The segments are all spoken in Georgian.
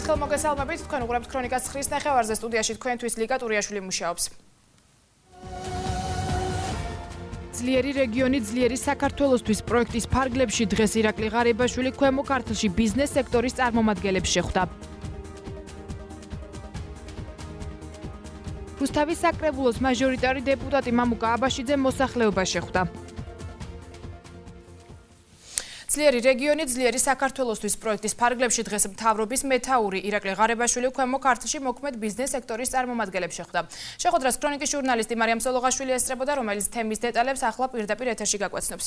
ერთხელ მოგესალმებით, თქვენ უყურებთ ქრონიკას ცხრის ნახევარზე, სტუდიაში თქვენთვის ლიკა ტურიაშვილი მუშაობს. ძლიერი რეგიონი, ძლიერი საქართველოსთვის პროექტის ფარგლებში დღეს ირაკლი ღარიბაშვილი ქვემო ქართლში ბიზნეს სექტორის წარმომადგენლებს შეხვდა. რუსთავის საკრებულოს მაჟორიტარი დეპუტატი მამუკა აბაშიძე მოსახლეობას შეხვდა. ძლიერი რეგიონი, ძლიერი საქართველოსთვის პროექტის ფარგლებში დღეს მთავრობის მეთაური ირაკლი ღარიბაშვილი ქვემო ქართლში მოქმედ ბიზნეს სექტორის წარმომადგენლებს შეხვდა. შეხვედრას ქრონიკის ჟურნალისტი მარიამ სოლოღაშვილი ესწრებოდა, რომელიც თემის დეტალებს ახლა პირდაპირ ეთერში გაგვაცნობს.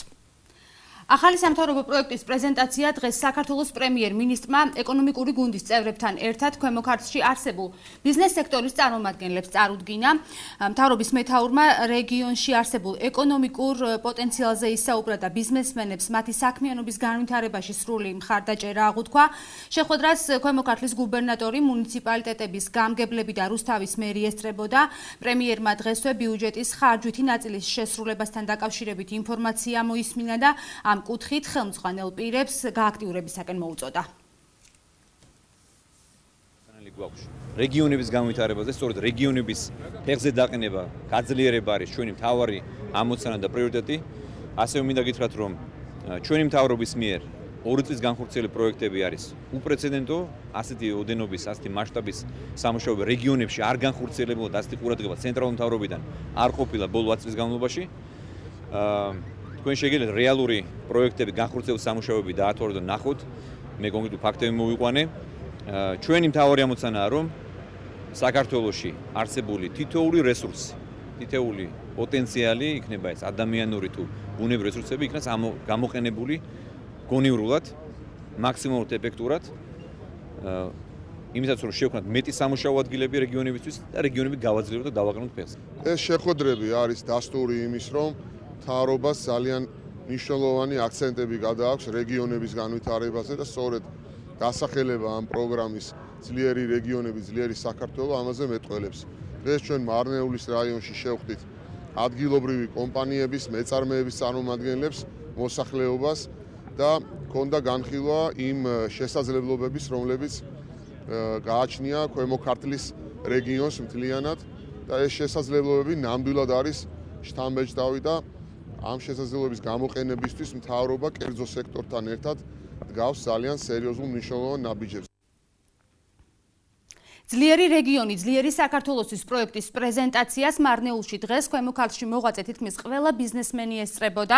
ახალი სამთავრობო პროექტის პრეზენტაცია დღეს საქართველოს პრემიერ-მინისტრმა ეკონომიკური გუნდის წევრებთან ერთად ქვემო ქართლში არსებულ ბიზნეს სექტორის წარმომადგენლებს წარუდგინა. მთავრობის მეთაურმა რეგიონში არსებულ ეკონომიკურ პოტენციალზე ისაუბრა და ბიზნესმენებს მათი საქმიანობის განვითარებაში სრული მხარდაჭერა აღუთქვა. შეხვედრას ქვემო ქართლის გუბერნატორი, მუნიციპალიტეტების გამგებლები და რუსთავის მერი ესწრებოდა. პრემიერმა დღესვე ბიუჯეტის ხარჯვითი ნაწილის შესრულებასთან დაკავშირებით ინფორმაცია მოისმინა და ამ კუთხით ხელმძღვანელ პირებს გააქტიურებისაკენ მოუწოდა. რეგიონების განვითარებაზე, სწორედ რეგიონების ფეხზე დაყენება, გაძლიერება არის ჩვენი მთავარი ამოცანა და პრიორიტეტი. ასევე მინდა გითხრათ, რომ ჩვენი მთავრობის მიერ 2 წლის განხორციელებული პროექტები არის უპრეცედენტო, ასეთი ოდენობის, ასეთი მასშტაბის სამუშაოები რეგიონებში არ განხორციელებულა და ასეთი ყურადღება ცენტრალური მთავრობიდან არ ყოფილა ბოლო 10 წლის განმავლობაში. თქვენ შეგიძლიათ რეალური პროექტები, განხორციელებული სამუშაოები დაათვალოთ და ნახოთ. მე კონკრეტულ ფაქტები მოვიყვანე. ჩვენი მთავარი ამოცანაა, რომ საქართველოში არსებული თითოეული რესურსი, თითოეული პოტენციალი, იქნება ეს ადამიანური თუ ბუნებრივი რესურსები, იქნას გამოყენებული გონივრულად, მაქსიმალურად ეფექტურად. იმისაც რომ შევქმნათ მეტი სამუშაო ადგილები რეგიონებისთვის და რეგიონები გავაძლიეროთ და დავაყენოთ ფეხზე. ეს შეხვედრები არის დასტური იმის, რომ მთავრობას ძალიან მნიშვნელოვანი აქცენტები გადააქვს რეგიონების განვითარებაზე და სწორედ დასახელება ამ პროგრამის ძლიერი რეგიონები, ძლიერი საქართველო ამაზე მეტყველებს. დღეს ჩვენ მარნეულის რაიონში შევხვდით ადგილობრივი კომპანიების, მეწარმეების წარმომადგენლებს, მოსახლეობას და ქონდა განხილვა იმ შესაძლებლობების, რომლებიც გააჩნია ქვემო ქართლის რეგიონს მთლიანად და ეს შესაძლებლობები ნამდვილად არის შთამბეჭდავი და ამ შესაძლებლობის გამოყენებისთვის მთავრობა კერძო სექტორთან ერთად დგავს ძალიან სერიოზულ მნიშვნელოვან ნაბიჯებს. ძლიერი რეგიონი, ძლიერი საქართველოსთვის პროექტის პრეზენტაციას მარნეულში დღეს ქვემო ქართლში მოღვაწე თითქმის ყველა ბიზნესმენი ესწრებოდა.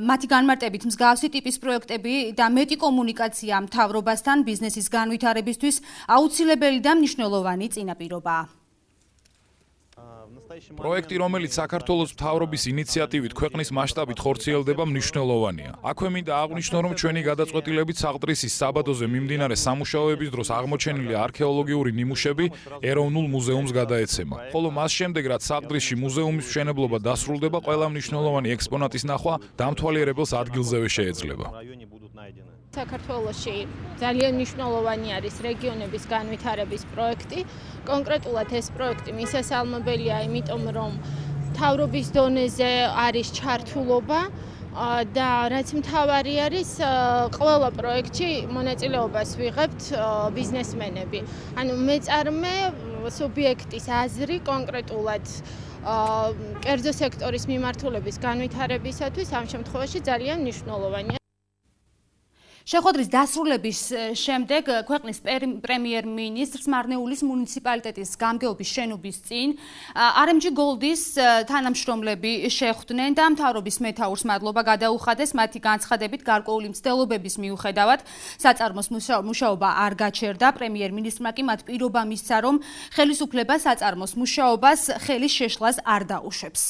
მათი განმარტებით მსგავსი ტიპის პროექტები და მეტი კომუნიკაცია მთავრობასთან ბიზნესის განვითარებისთვის აუცილებელი და მნიშვნელოვანი წინაპირობაა. პროექტი, რომელიც საქართველოს მთავრობის ინიციატივით ქვეყნის მასშტაბით ხორციელდება, მნიშვნელოვანია. აქვე მინდა აღვნიშნო, რომ ჩვენი გადაწყვეტილებით საღდრისის საბადოზე მიმდინარე სამუშაოების დროს აღმოჩენილი არქეოლოგიური ნიმუშები ეროვნულ მუზეუმს გადაეცემა. ხოლო მას შემდეგ, რაც საღდრისში მუზეუმის მშენებლობა დასრულდება, ყველა მნიშვნელოვანი ექსპონატის ნახვა დამთვალიერებელს ადგილზევე შეეძლება. საქართველოში ძალიან მნიშვნელოვანი არის რეგიონების განვითარების პროექტი. კონკრეტულად ეს პროექტი მისასალმებელია, იმიტომ რომ მთავრობის დონეზე არის ჩართულობა და რაც მთავარი არის, ყველა პროექტში მონაწილეობას ვიღებთ ბიზნესმენები. ანუ მეწარმე სუბიექტის აზრი კონკრეტულად კერძო სექტორის მიმართულების განვითარებისათვის ამ შემთხვევაში ძალიან მნიშვნელოვანია. შეხვედრის დასრულების შემდეგ ქვეყნის პრემიერ-მინისტრს მარნეულის მუნიციპალიტეტის გამგეობის შენობის წინ RMG Gold-ის თანამშრომლები შეხვდნენ და მთავრობის მეთაურს მადლობა გადაუხადეს მათი განცხადებით გარკვეული მცდელობების მიუხედავად საწარმოს მუშაობა არ გაჩერდა. პრემიერ-მინისტრმა კი მათ პირობა მისცა, რომ ხელისუფლება საწარმოს მუშაობას ხელის შეშლას არ დაუშვებს.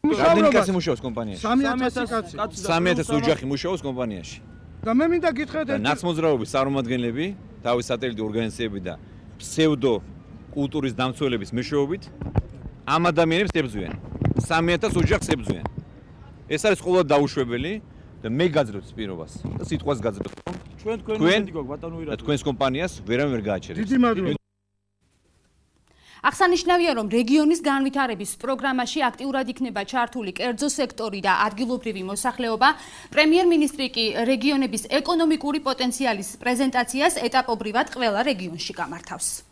რამდენი კაცი მუშაობს კომპანიაში? 300 კაცი. 300 ოჯახი მუშაობს კომპანიაში. და მე მინდა გითხრათ, ნაცმოძრაობის წარმომადგენლები, თავის სატელიტი ორგანიზაციები და ფსევდო კულტურის დამცველების მეშვეობით ამ ადამიანებს ებრძვიან. 300 ოჯახს ებრძვიან. ეს არის ყოველდღე დაუშვებელი და მე გაძლევთ პირობას და სიტყვას გაძლევთ. ჩვენ თქვენ ბატონო ირაკლი. თქვენს კომპანიას ვერავინ ვერ გააჩერებს. დიდი მადლობა. აღსანიშნავია, რომ რეგიონის განვითარების პროგრამაში აქტიურად იქნება ჩართული კერძო სექტორი და ადგილობრივი მოსახლეობა. პრემიერ-მინისტრი კი რეგიონების ეკონომიკური პოტენციალის პრეზენტაციას ეტაპობრივად ყველა რეგიონში გამართავს.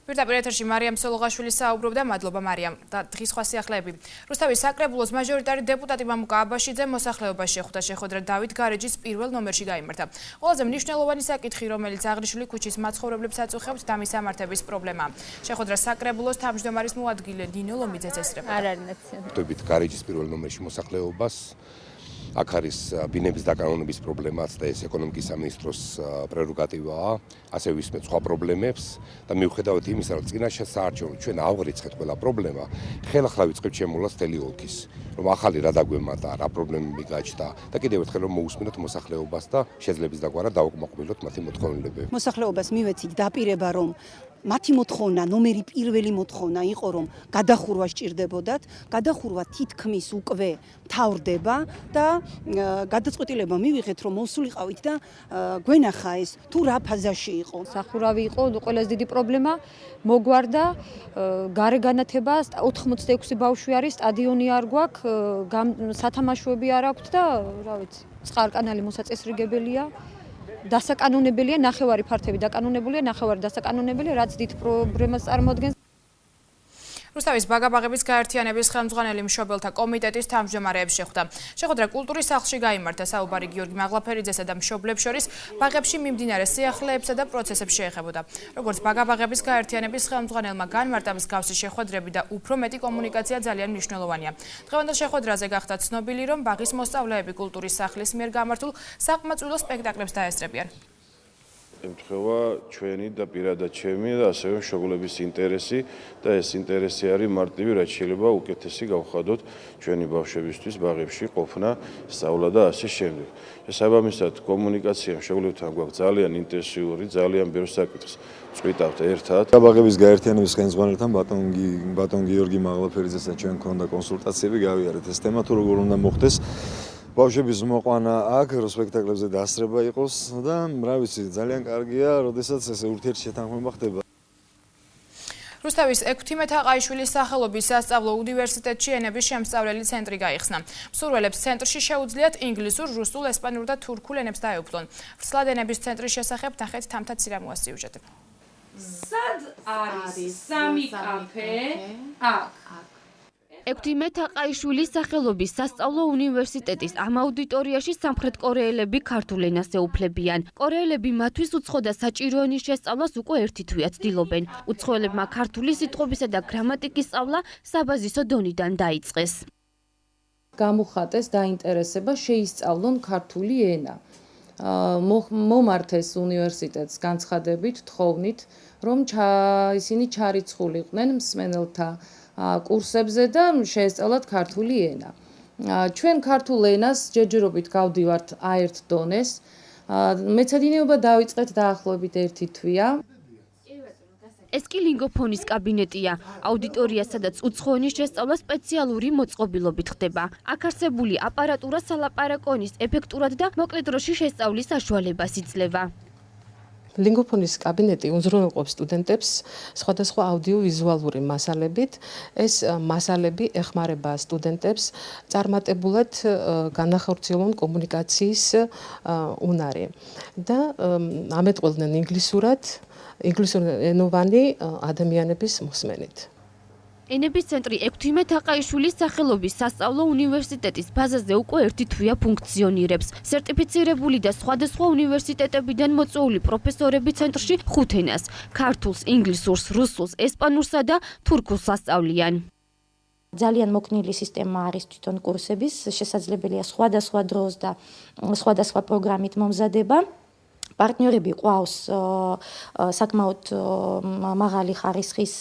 პირდაპირ ეთერში მარიამ სოლოღაშვილი საუბრობდა. მადლობა მარიამ. და დღის სხვა სიახლეები. რუსთავის საკრებულოს მაჟორიტარი დეპუტატი მამუკა აბაშიძე მოსახლეობას შეხვდა. შეხვედრა დავით გარეჯის პირველ ნომერში გაიმართა. ყველაზე მნიშვნელოვანი საკითხი, რომელიც აღნიშნული ქუჩის მაცხოვრებლებს აწუხებთ, დამისამართების პრობლემაა. შეხვედრა საკრებულოს თავმჯდომარის მოადგილე დინო ლომიძეც ესწრებოდა. არ არის ნაციონალური. ვხვდებით გარეჯის პირველ ნომერში მოსახლეობას. აქ არის ბინების დაკანონების პრობლემაც და ეს ეკონომიკის სამინისტროს პრეროგატივაა, ასევე ვისმენთ სხვა პრობლემებს და მიუხედავად იმისა, რომ წინაშე საარჩევნო ჩვენ ავღრიცხეთ ყველა პრობლემა, ხელახლა ვიწყებთ შემოვლას მთელი ოლქის, რომ ახალი რა დაგვემატა, რა პრობლემები გაჩნდა და კიდევ ერთხელ რომ მოусმინოთ მოსახლეობას და შეძლებს დაგვარა დაუკმაყოფილოთ მათი მოთხოვნილებები. მოსახლეობას მივეცით დაპირება, რომ მათი მოთხოვნა, ნომერი პირველი მოთხოვნა იყო, რომ გადახურვა სჭირდებოდათ, გადახურვა თითქმის უკვე მთავრდება და გადაწყვეტილება მივიღეთ, რომ მოსულიყავით და გვენახა ეს თუ რა ფაზაში იყო. სახურავი იყო ყველაზე დიდი პრობლემა, მოგვარდა გარეგანათება, 86 ბავშვი არის, სტადიონი არ გვაქვს, სათამაშოები არ აქვთ და რა ვიცი, წყალკანალი მოსაწესრიგებელია. დასაკანონებელია, ნახევარი ფართები დაკანონებულია, ნახევარი დასაკანონებელია, რაც დიდ პრობლემას წარმოადგენს. რუსთავის ბაგაბაღების გაერთიანების ხელმძღვანელი მშობელთა კომიტეტის თავმჯდომარეებს შეხვდა. შეხვედრა კულტურის სახლში გაიმართა. საუბარი გიორგი მაღლაფერიძესა და მშობლებს შორის ბაღებში მიმდინარე სიახლეებსა და პროცესებს შეეხებოდა. როგორც ბაგაბაღების გაერთიანების ხელმძღვანელმა განმარტა, მსგავსი შეხვედრები და უფრო მეტი კომუნიკაცია ძალიან მნიშვნელოვანია. დღევანდელ შეხვედრაზე გახდა ცნობილი, რომ ბაღის მოსწავლეები კულტურის სახლის მიერ გამართულ საყმაწვილო სპექტაკლებს დაესწრებიან. ემთხვევა ჩვენი და პირადად ჩემი და ასევე მშობლების ინტერესი და ეს ინტერესი არის მარტივი, რაც შეიძლება უკეთესი გავხადოთ ჩვენი ბავშვებისთვის ბაღებში ყოფნა, სწავლა და ასე შემდეგ. შესაბამისად, კომუნიკაცია მშობლებთან გვაქვს ძალიან ინტენსიური, ძალიან ბევრ საკითხს წვითავთ ერთად. ბაგაბაღების გაერთიანების ხელმძღვანელთან ბატონ გიორგი მაღლაფერიძესთან ჩვენ გქონდა კონსულტაციები, გავიარეთ ეს თემა თუ როგორ უნდა მოხდეს. ბავშვების მოყვანა აქ სპექტაკლებზე დასწრება იყოს და რა ვიცი ძალიან კარგია, როდესაც ესე ურთიერთშეთანხმება ხდება. რუსთავის 16 აყაიშვილის სახელობის სასწავლო უნივერსიტეტში ენების შემსწავლელი ცენტრი გაიხსნა. მსურველებს ცენტრში შეუძლიათ ინგლისურ, რუსულ, ესპანურ და თურქულ ენებს დაეუფლონ. ვრცლად ენების ცენტრის შესახებ ნახეთ თამთა ცირამუას სიუჟეტი. სად არის სამი კაფე? აქ. 16 აყაიშვილის სახელობის სასწავლო უნივერსიტეტის ამ აუდიტორიაში სამხრეთ კორეელები ქართულ ენას ეუფლებიან. კორეელები მათთვის უცხო და საჭირო ენის შესწავლას უკვე ერთი თვეა ცდილობენ. უცხოელებმა ქართული სიტყვებისა და გრამატიკის სწავლა საბაზისო დონიდან დაიწყეს. გამოხატეს დაინტერესება შეისწავლონ ქართული ენა. მომართეს უნივერსიტეტს განცხადებით, თხოვნით, რომ ისინი ჩარიცხულიყვნენ მსმენელთა კურსებზე და შეესწავლათ ქართული ენა. ჩვენ ქართულ ენას ჯერჯერობით გავდივართ A1 დონეს. მეცადინეობა დავიწყეთ დაახლოებით 1 თვეა. ეს კი ლინგოფონის კაბინეტია. აუდიტორია, სადაც უცხო ენის შესწავლა სპეციალური მოწყობილობით ხდება. აქ არსებული აპარატურა სალაპარაკო ენის ეფექტურად და მოკლე დროში შესწავლის საშუალებას იძლევა. ლინგოფონის კაბინეტი უზრუნველყოფს სტუდენტებს სხვადასხვა აუდიოვიზუალური მასალებით. ეს მასალები ეხმარება სტუდენტებს წარმატებულად განახორციელონ კომუნიკაციის უნარი და ამეტყველდნენ ინგლისურენოვანი ადამიანების მოსმენით. ენების ცენტრი 16 აყაიშვილის სახელობის სასწავლო უნივერსიტეტის ბაზაზე უკვე 1 თვეა ფუნქციონირებს. სერტიფიცირებული და სხვადასხვა უნივერსიტეტებიდან მოწვეული პროფესორები ცენტრში 5 ენას: ქართულს, ინგლისურს, რუსულს, ესპანურსა და თურქულს ასწავლიან. ძალიან მოქნილი სისტემა არის თვითონ კურსების, შესაძლებელია სხვადასხვა დროს და სხვადასხვა პროგრამით მომზადება. პარტნიორები ყავს საკმაოდ მაღალი ხარისხის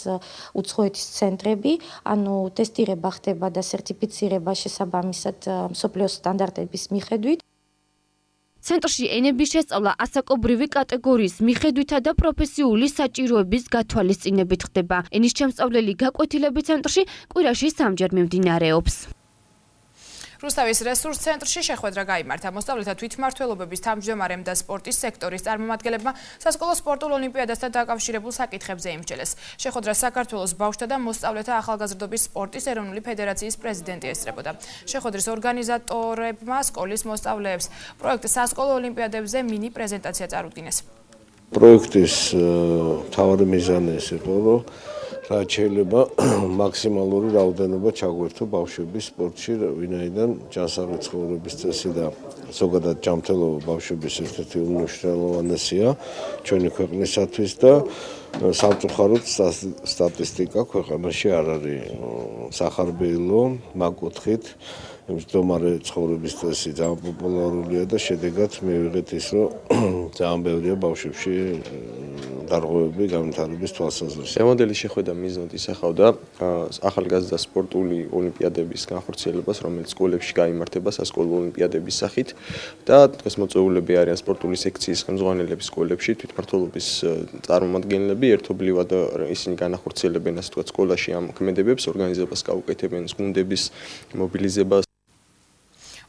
უცხოეთის ცენტრები, ანუ ტესტირება ხდება და სერტიფიცირება შესაბამისად მსოფლიოს სტანდარტების მიხედვით. ცენტრში ენების შესწავლა ასაკობრივი კატეგორიის მიხედვითა და პროფესიული საჭიროების გათვალისწინებით ხდება. ენის შემსწავლელი გაკვეთილები ცენტრში კვირაში 3 ჯერ მიმდინარეობს. რუსთავის რესურს ცენტრში შეხვედრა გაიმართა. მოსწავლეთა თვითმმართველობების თავმჯდომარემ და სპორტის სექტორის წარმომადგენლებმა სასკოლო სპორტულ ოლიმპიადასთან დაკავშირებულ საკითხებზე იმსჯელეს. შეხვედრას საქართველოს ბავშვთა და მოსწავლეთა ახალგაზრდობის სპორტის ეროვნული ფედერაციის პრეზიდენტი ესწრებოდა. შეხვედრის ორგანიზატორებმა სკოლის მოსწავლეებს პროექტ სასკოლო ოლიმპიადებზე მინი პრეზენტაცია წარუდგინეს. პროექტის მთავარი მიზანი ეს იყო, რომ რაც შეიძლება მაქსიმალური რაოდენობა ჩაგვერთო ბავშვების სპორტში, ვინაიდან ჯანსაღი ცხოვრების წესი და ზოგადად ჯანმრთელობა ბავშვების ერთ-ერთი უმნიშვნელოვანესია ჩვენი ქვეყნისათვის და სამწუხაროდ სტატისტიკა ქვეყანაში არ არის სახარბეილო, მაგ კუთხით მჯდომარე ცხოვრების წესი ძალიან პოპულარულია და შედეგად მივიღეთ ის, რომ ძალიან ბევრია ბავშვებში დარღვევები განვითარების თვალსაზრისით. მოდელის შეხვედრა მიზნად ისახავდა ახალგაზრდა სპორტული ოლიმპიადების განხორციელებას, რომელიც სკოლებში გაიმართება სასკოლო ოლიმპიადების სახით და დღეს მოწვეულები არიან სპორტული სექციის ხელმძღვანელები სკოლებში, თვითმმართველობის წარმომადგენლები, ერთობლივად ისინი განახორციელებენ ასე ვთქვათ სკოლაში ამ ქმედებებს, ორგანიზებას გაუკეთებენ გუნდების მობილიზებას.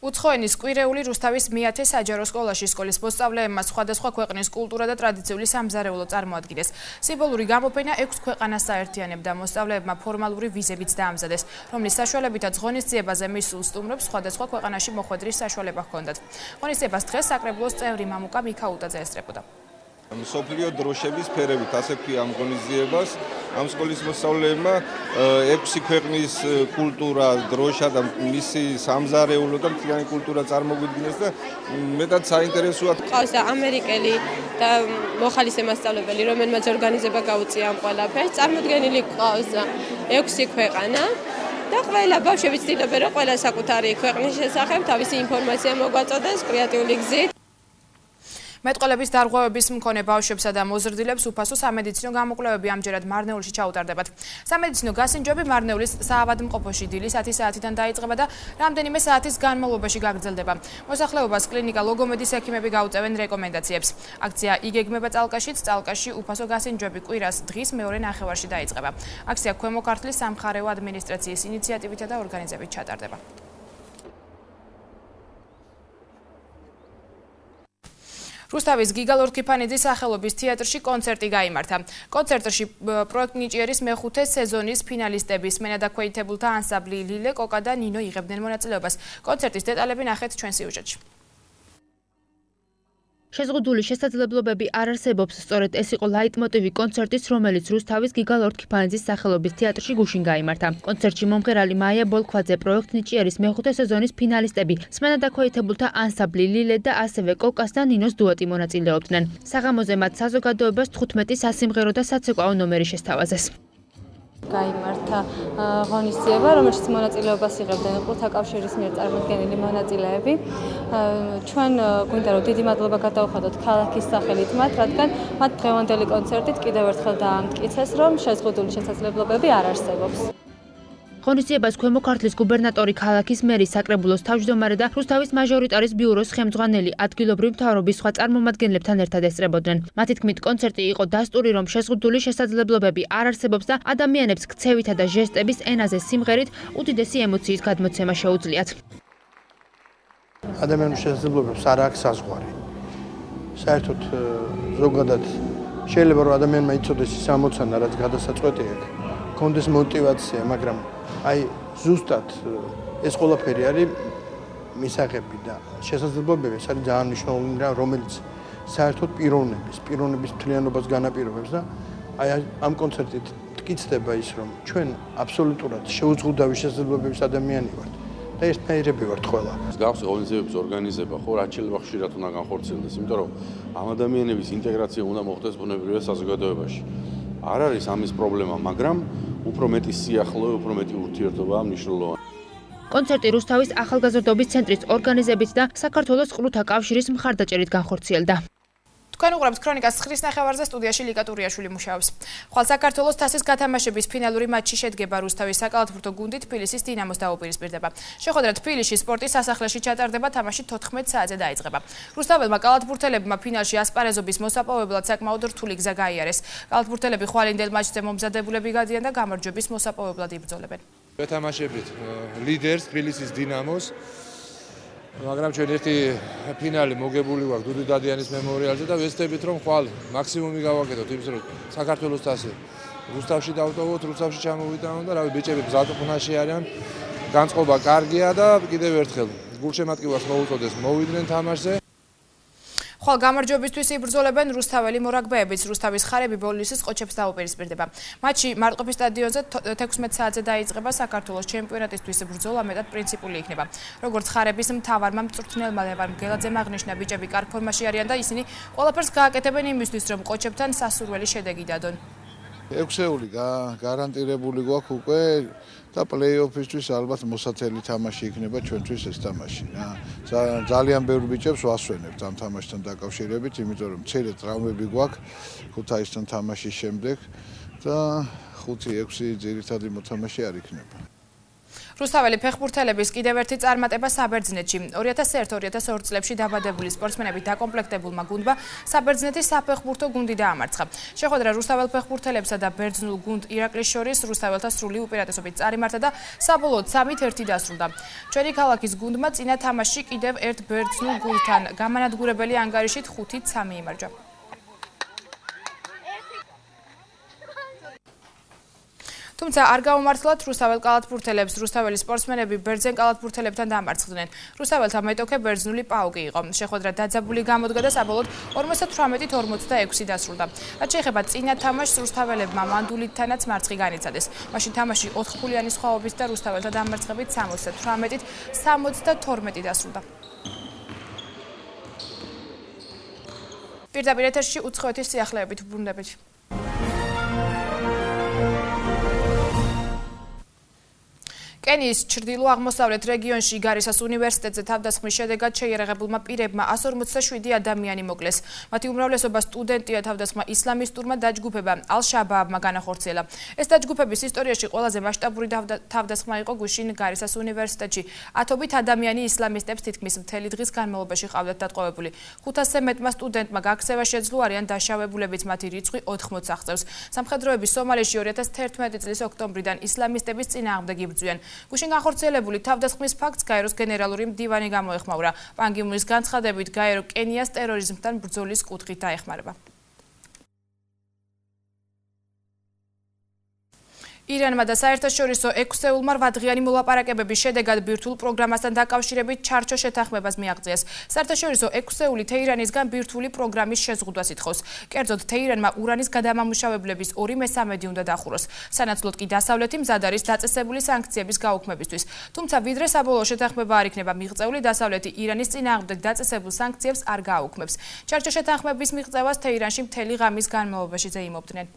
უცხოენის კვირეული რუსთავის მეათე საჯარო სკოლაში სკოლის მოსწავლეებმა სხვადასხვა ქვეყნის კულტურა და ტრადიციული სამზარეულო წარმოადგინეს. სიმბოლური გამოფენა 6 ქვეყანას საერთიანებდა. მოსწავლეებმა ფორმალური ვიზებიც დაამზადეს, რომლის საშუალებითაც ღონისძიებაზე მისულ სტუმრებს სხვადასხვა ქვეყანაში მოხვედრის საშუალება ჰქონდათ. ღონისძიებას დღეს საკრებულოს წევრი მამუკა მიქაუტაძე ესწრებოდა. მსოფლიო დროშების ფერებით ასე ქვია ამ ღონისძიებას. ამ სკოლის მოსწავლეებმა 6 ქვეყნის კულტურა, დროშა და მისი სამზარეულო და მთლიანი კულტურა წარმოგვიდგინეს და მეტად საინტერესოა. ყავს ამერიკელი და მოხალისე მასწავლებელი, რომელმაც ორგანიზება გაუწია ამ ყველაფერს. წარმოდგენილი ყავს 6 ქვეყანა. და ყველა ბავშვები ცდილობენ, რომ ყველა საკუთარი ქვეყნის შესახებ თავისი ინფორმაცია მოგვაწოდეს კრეატიული გზით. მეტყველების დარღვევების მქონე ბავშვებსა და მოზრდილებს უფასო სამედიცინო გამოკვლევები ამჯერად მარნეულში ჩაუტარდებათ. სამედიცინო გასინჯები მარნეულის საავადმყოფოში დილის 10 საათიდან დაიწყება და რამდენიმე საათის განმავლობაში გაგრძელდება. მოსახლეობას კლინიკა ლოგომედის ექიმები გაუწევენ რეკომენდაციებს. აქცია იგეგმება წალკაშიც, წალკაში უფასო გასინჯები კვირას დღის მეორე ნახევარში დაიწყება. აქცია ქვემო ქართლის სამხარეო ადმინისტრაციის ინიციატივითა და ორგანიზებით ჩატარდება. რუსთავის გიგა ლორთქიფანიძის სახელობის თეატრში კონცერტი გაიმართა. კონცერტში პროექტ ნიჭიერის მეხუთე სეზონის ფინალისტები სმენადაქვეითებულთა ანსამბლი ლილე, კოკა და ნინო იღებდნენ მონაწილეობას. კონცერტის დეტალები ნახეთ ჩვენ სიუჟეტში. შეზღუდული შესაძლებლობები არ არსებობს, სწორედ ეს იყო ლაიტმოტივი კონცერტის, რომელიც რუსთავის გიგა ლორთქიფანიძის სახელობის თეატრში გუშინ გაიმართა. კონცერტში მომღერალი მაია ბოლქვაძე, პროექტ ნიჭიერის მეხუთე სეზონის ფინალისტები, სმენადაქვეითებულთა ანსამბლი ლილე და ასევე კოკას და ნინოს დუეტი მონაწილეობდნენ. საღამოზე მათ საზოგადოებას 15 სასიმღერო და საცეკვაო ნომერი შესთავაზეს. გაიმართა ღონისძიება, რომელშიც მონაწილეობას იღებდნენ ყურთა კავშირის მიერ წარმოდგენილი მონაწილეები. ჩვენ გვინდა რომ დიდი მადლობა გადავხადოთ ქალაქის სახელით მათ, რადგან მათ დღევანდელი კონცერტით კიდევ ერთხელ დაამტკიცეს, რომ შეზღუდული შესაძლებლობები არ არსებობს. ღონისძიებას ქვემო ქართლის გუბერნატორი, ქალაქის მერი, საკრებულოს თავმჯდომარე და რუსთავის მაჟორიტარის ბიუროს ხელმძღვანელი, ადგილობრივი მთავრობის სხვა წარმომადგენლებთან ერთად ესწრებოდნენ. მათი თქმით, კონცერტი იყო დასტური, რომ შეზღუდული შესაძლებლობები არ არსებობს და ადამიანებს ქცევითა და ჟესტების ენაზე სიმღერით უდიდესი ემოციის გადმოცემა შეუძლიათ. ადამიანის შესაძლებლობებს არ აქვს საზღვარი. საერთოდ ზოგადად შეიძლება რომ ადამიანმა იცოდეს ის ამოცანა, რაც გადასაწყვეტი აქვს, კონდეს мотивация, მაგრამ აი ზუსტად ეს ყველაფერი არის მისაღები და შესაძლებლობები ეს არის ძალიან მნიშვნელოვანი რამ, რომელიც საერთოდ პიროვნების მთლიანობას განაპირობებს და აი ამ კონცერტით მტკიცდება ის, რომ ჩვენ აბსოლუტურად შეუზღუდავი შესაძლებლობების ადამიანი ვართ და ერთნაირები ვართ ყველა. მსგავსი ღონისძიებების ორგანიზება ხო რაც შეიძლება ხშირად უნდა განხორციელდეს, იმიტომ რომ ამ ადამიანების ინტეგრაცია უნდა მოხდეს ბუნებრივად საზოგადოებაში. არ არის ამის პრობლემა, მაგრამ უფრო მეტი სიახლოვე, უფრო მეტი ურთიერთობა მნიშვნელოვანია. კონცერტი რუსთავის ახალგაზრდობის ცენტრის ორგანიზებით და საქართველოს ყრუთა კავშირის მხარდაჭერით განხორციელდა. თქვენ უყურებთ ქრონიკას ცხრის ნახევარზე, სტუდიაში ლიკა ტურიაშვილი მუშაობს. ხვალ საქართველოს თასის გათამაშების ფინალური მატჩი შედგება რუსთავის საკალათბურთო გუნდი თბილისის დინამოს დაუპირისპირდება. შეხვედრა თბილისში სპორტის სასახლეში ჩატარდება, თამაში 14 საათზე დაიწყება. რუსთაველმა კალათბურთელებმა ფინალში ასპარეზობის მოსაპოვებლად საკმაოდ რთული გზა გაიარეს. კალათბურთელები ხვალინდელ მატჩზე მომზადებულები გადიან და გამარჯვების მოსაპოვებლად იბრძოლებენ. ვეთამაშებით ლიდერს თბილისის დინამოს. მაგრამ ჩვენ ერთი ფინალი მოგებული გვაქვს დუდი დადიანის მემორიალზე და ვეცდებით რომ ხვალ მაქსიმუმი გავაკეთოთ იმის რომ საქართველოს თასი რუსთავში დავტოვოთ, რუსთავში ჩამოვიტანოთ და რავი ბიჭები მზადყოფნაში არიან. განწყობა კარგია და კიდევ ერთხელ გულშემატკივარს მოუწოდეს მოვიდნენ თამაშზე. ხვალ გამარჯვებისთვის იბრძოლებენ რუსთაველი მორაგბეებიც. რუსთავის ხარები ბოლნისის ყოჩებს დაუპირისპირდება. მატჩი მარტყოფის სტადიონზე 16 საათზე დაიწყება. საქართველოს ჩემპიონატისთვის ბრძოლა მეტად პრინციპული იქნება. როგორც ხარების მთავარმა მწვრთნელმა ლევან მგელაძემ აღნიშნა, ბიჭები კარგ ფორმაში არიან და ისინი ყველაფერს გააკეთებენ იმისთვის, რომ ყოჩებთან სასურველი შედეგი დადონ. 6-ეული გარანტირებული გვაქვს უკვე და პლეი-ოფისთვის ალბათ მოსათელი თამაში იქნება ჩვენთვის ეს თამაში რა. ძალიან ბევრ ბიჭებს ვასვენებთ ამ თამაშთან დაკავშირებით, იმიტომ რომ მცირე ტრავმები გვაქვს ქუთაისთან თამაშის შემდეგ და 5-6 ძირითადი მოთამაშე არ იქნება. რუსთაველი ფეხბურთელების კიდევ ერთი წარმატება საბერძნეთში. 2001-2002 წლებში დაბადებული სპორტსმენებით დაკომპლექტებულმა გუნდმა საბერძნეთის საფეხბურთო გუნდი დაამარცხა. შეხვედრა რუსთაველ ფეხბურთელებსა და ბერძნულ გუნდ ირაკლის შორის რუსთაველთა სრული უპირატესობით წარიმართა და საბოლოოდ 3-1 დასრულდა. ჩვენი ქალაქის გუნდმა წინა თამაშში კიდევ ერთ ბერძნულ გუნდთან გამანადგურებელი ანგარიშით 5-3 იმარჯვა. თუმცა არ გაუმართლათ რუსთაველ კალათბურთელებს. რუსთაველი სპორტსმენები ბერძენ კალათბურთელებთან დამარცხდნენ. რუსთაველთა მეტოქე ბერძნული პაუკი იყო. შეხვედრა დაძაბული გამოდგა და საბოლოოდ 58-46 დასრულდა. რაც შეეხება წინა თამაშს, რუსთაველებმა მანდულითთანაც მარცხი განიცადეს. მაშინ თამაში 4 ფულიანი სხვაობით და რუსთაველთა დამარცხებით 78-72 დასრულდა. პირდაპირ ეთერში უცხოეთის სიახლეებით ვბრუნდებით. კენიის ჩრდილო-აღმოსავლეთ რეგიონში გარისას უნივერსიტეტზე თავდასხმის შედეგად შეიარაღებულმა პირებმა 147 ადამიანი მოკლეს. მათი უმრავლესობა სტუდენტია. თავდასხმა ისლამისტურმა დაჯგუფებამ ალ-შაბააბმა განახორციელა. ეს დაჯგუფების ისტორიაში ყველაზე მასშტაბური თავდასხმა იყო გუშინ გარისას უნივერსიტეტში. ათობით ადამიანი ისლამისტებს თითქმის მთელი დღის განმავლობაში ყავდათ დატყვევებული. 500-ზე მეტმა სტუდენტმა გაქცევა შეძლო, არიან დაშავებულებიც, მათი რიცხვი 80-ს აღწევს. სამხედროები სომალიში 2011 წლის ოქტომბრიდან ისლამისტების წინააღმდეგ იბრძვიან. გუშინ განხორციელებული თავდასხმის ფაქტს გაეროს გენერალური მდივანი გამოეხმაურა. პან კი მუნის განცხადებით, გაერო კენიას ტერორიზმთან ბრძოლის კუთხით დაეხმარება. ირანმა და საერთაშორისო 6-ეულმა 8-დღიანი მოლაპარაკებების შედეგად ბირთვულ პროგრამასთან დაკავშირებით ჩარჩო შეთანხმებას მიაღწიეს. საერთაშორისო 6-ეული თეირანისგან ბირთვული პროგრამის შეზღუდვას ითხოვს. კერძოდ, თეირანმა ურანის გადამამუშავებლების 2/3 უნდა დახუროს. სანაცვლოდ კი დასავლეთი მზად არის დაწესებული სანქციების გაუქმებისთვის. თუმცა ვიდრე საბოლოო შეთანხმება არ იქნება მიღწეული, დასავლეთი ირანის წინააღმდეგ დაწესებულ სანქციებს არ გააუქმებს. ჩარჩო შეთანხმების მიღწევას თეირანში მთელი ღამის განმავლობაში ზეიმობდნენ.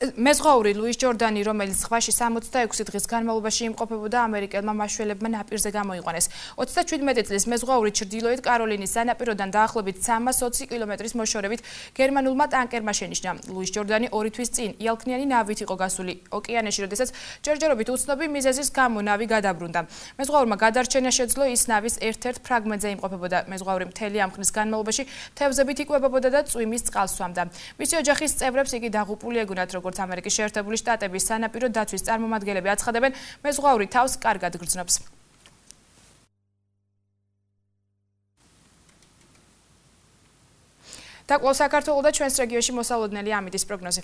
მეზღვაური ლუის ჯორდანი, რომელიც ზღვაში 66 დღის განმავლობაში იმყოფებოდა, ამერიკელმა მაშველებმა ნაპირზე გამოიყვანეს. 37 წლის მეზღვაური ჩრდილოეთ კაროლინის სანაპიროდან დაახლოებით 320 კილომეტრის მოშორებით გერმანულმა ტანკერმა შენიშნა. ლუის ჯორდანი 2 თვის წინ იალქნიანი ნავით იყო გასული ოკეანეში, როდესაც ჯერჯერობით უცნობი მიზეზის გამო ნავი გადაბრუნდა. მეზღვაურმა გადარჩენა შეძლო, ის ნავის ერთ-ერთ ფრაგმენტზე იმყოფებოდა. მეზღვაური მთელი ამ ხნის განმავლობაში თევზებით იკვებებოდა და წვიმის წყალს სვამდა. მისი ოჯახის წევრებს იგი დაღუპული ეგონათ, როგორც ამერიკის შეერთებული შტატების სანაპირო დაცვის წარმომადგენლები აცხადებენ, მეზღვაური თავს კარგად გრძნობს. დაკვლავ საქართველოს და ჩვენს რეგიონში მოსალოდნელი ამიდის პროგნოზი.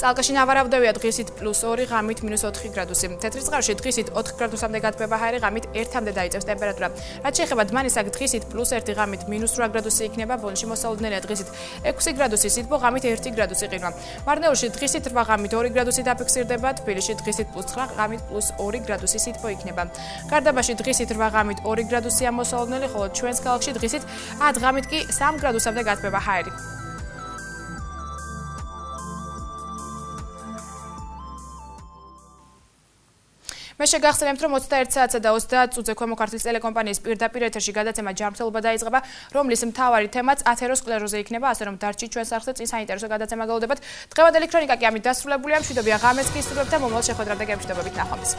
წალკაში ნავარავდევია დღისით +2, ღამით -4 გრადუსი. თეთრი წყაროში დღისით 4 გრადუსამდე გათბება ჰაერი, ღამით 1-მდე დაიწევს ტემპერატურა. რაც შეეხება დმანისაკ დღისით +1, ღამით -8 გრადუსი იქნება, ბოლნისში მოსალოდნელია დღისით 6 გრადუსი სითბო, ღამით 1 გრადუსი ყინვა. მარნეულში დღისით 8, ღამით 2 გრადუსი დაფიქსირდება, თბილისში დღისით +9, ღამით +2 გრადუსი სითბო იქნება. გარდაბაში დღისით 8, ღამით 2 გრადუსია მოსალოდნელი, ხოლო ჩვენს ქალაქში დღისით 10, ღამით კი 3 გრადუსამდე გათბება ჰაერი. მე შეგახსენებთ, რომ 21 საათსა და 30 წუთზე ქვემო ქართლის ტელეკომპანიის პირდაპირ ეთერში გადაცემა ჯანმრთელობა დაიწყება, რომლის მთავარი თემაც ათეროსკლეროზი იქნება, ასე რომ დარჩით ჩვენს არხზე, წინ საინტერესო გადაცემა გელოდებათ. დღევანდელი ქრონიკა კი ამით დასრულებულია. მშვიდობია ღამეს კი სურვებთ და მომავალ შეხვედრამდე გემშვიდობებით, ნახვამდის.